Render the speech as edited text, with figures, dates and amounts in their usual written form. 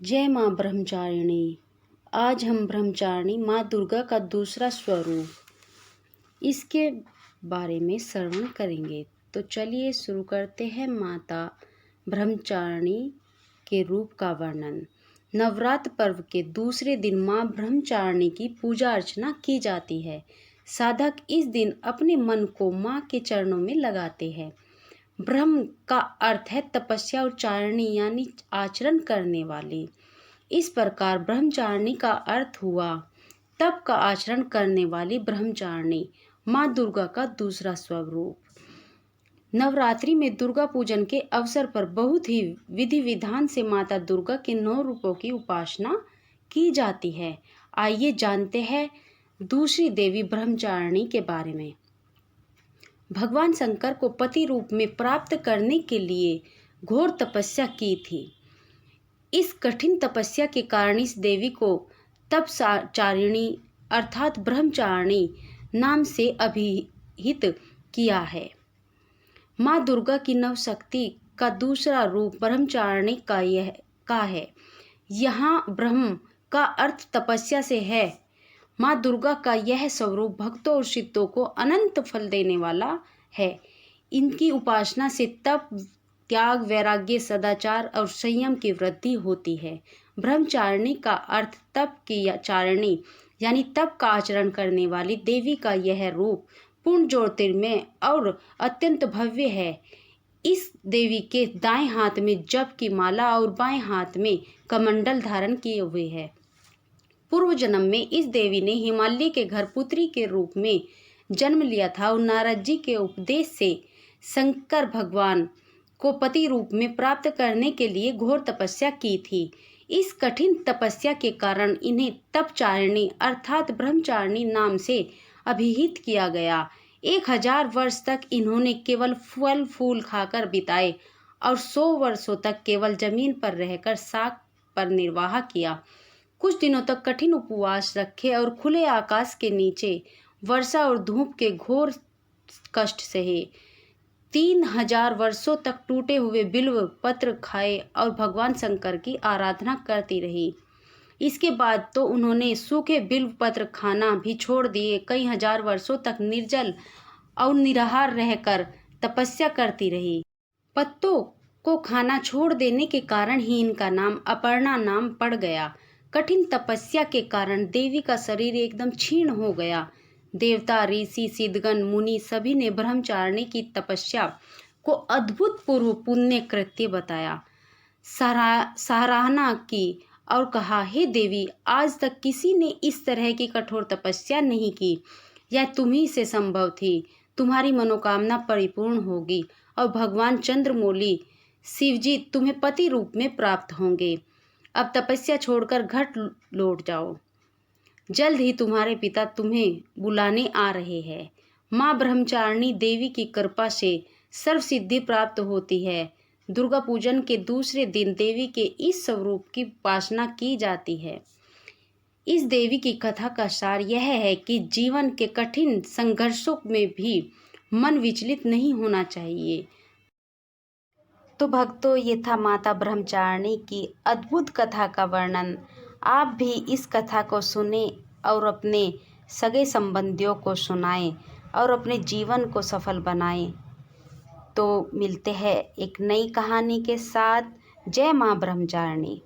जय माँ ब्रह्मचारिणी। आज हम ब्रह्मचारिणी माँ दुर्गा का दूसरा स्वरूप इसके बारे में श्रवण करेंगे। तो चलिए शुरू करते हैं माता ब्रह्मचारिणी के रूप का वर्णन। नवरात्र पर्व के दूसरे दिन माँ ब्रह्मचारिणी की पूजा अर्चना की जाती है। साधक इस दिन अपने मन को माँ के चरणों में लगाते हैं। ब्रह्म का अर्थ है तपस्या और चारिणी यानी आचरण करने वाली। इस प्रकार ब्रह्मचारिणी का अर्थ हुआ तप का आचरण करने वाली ब्रह्मचारिणी माँ दुर्गा का दूसरा स्वरूप। नवरात्रि में दुर्गा पूजन के अवसर पर बहुत ही विधि विधान से माता दुर्गा के 9 रूपों की उपासना की जाती है। आइए जानते हैं दूसरी देवी ब्रह्मचारिणी के बारे में। भगवान शंकर को पति रूप में प्राप्त करने के लिए घोर तपस्या की थी। इस कठिन तपस्या के कारण इस देवी को तपचारिणी अर्थात ब्रह्मचारिणी नाम से अभिहित किया है। माँ दुर्गा की नवशक्ति का दूसरा रूप ब्रह्मचारिणी का है। यहाँ ब्रह्म का अर्थ तपस्या से है। माँ दुर्गा का यह स्वरूप भक्तों और सिद्धों को अनंत फल देने वाला है। इनकी उपासना से तप, त्याग, वैराग्य, सदाचार और संयम की वृद्धि होती है। ब्रह्मचारिणी का अर्थ तप की चारिणी यानी तप का आचरण करने वाली देवी का यह रूप पूर्ण ज्योतिर्मय और अत्यंत भव्य है। इस देवी के दाएं हाथ में जप की माला और बाएं हाथ में कमंडल धारण किए हुए है। पूर्व जन्म में इस देवी ने हिमालय के घर पुत्री के रूप में जन्म लिया था और नारद जी के उपदेश से शंकर भगवान को पति रूप में प्राप्त करने के लिए घोर तपस्या की थी। इस कठिन तपस्या के कारण इन्हें तपचारिणी अर्थात ब्रह्मचारिणी नाम से अभिहित किया गया। 1000 वर्ष तक इन्होंने केवल फल फूल खाकर बिताए और 100 वर्षों तक केवल जमीन पर रहकर शाक पर निर्वाह किया। कुछ दिनों तक कठिन उपवास रखे और खुले आकाश के नीचे वर्षा और धूप के घोर कष्ट सहे। 3000 वर्षों तक टूटे हुए बिल्व पत्र खाए और भगवान शंकर की आराधना करती रही। इसके बाद तो उन्होंने सूखे बिल्व पत्र खाना भी छोड़ दिए। कई हजार वर्षों तक निर्जल और निराहार रहकर तपस्या करती रही। पत्तों को खाना छोड़ देने के कारण ही इनका नाम अपर्णा नाम पड़ गया। कठिन तपस्या के कारण देवी का शरीर एकदम क्षीण हो गया। देवता, ऋषि, सिद्धगण, मुनि सभी ने ब्रह्मचारिणी की तपस्या को अद्भुतपूर्व पुण्य कृत्य बताया, सराहना की और कहा, हे देवी, आज तक किसी ने इस तरह की कठोर तपस्या नहीं की। यह तुम्ही से संभव थी। तुम्हारी मनोकामना परिपूर्ण होगी और भगवान चंद्रमौली शिवजी तुम्हें पति रूप में प्राप्त होंगे। अब तपस्या छोड़कर घर लौट जाओ। जल्द ही तुम्हारे पिता तुम्हें बुलाने आ रहे हैं। माँ ब्रह्मचारिणी देवी की कृपा से सर्व सिद्धि प्राप्त होती है। दुर्गा पूजन के दूसरे दिन देवी के इस स्वरूप की उपासना की जाती है। इस देवी की कथा का सार यह है कि जीवन के कठिन संघर्षों में भी मन विचलित नहीं होना चाहिए। तो भक्तों, ये था माता ब्रह्मचारिणी की अद्भुत कथा का वर्णन। आप भी इस कथा को सुने और अपने सगे संबंधियों को सुनाएं और अपने जीवन को सफल बनाएं। तो मिलते हैं एक नई कहानी के साथ। जय माँ ब्रह्मचारिणी।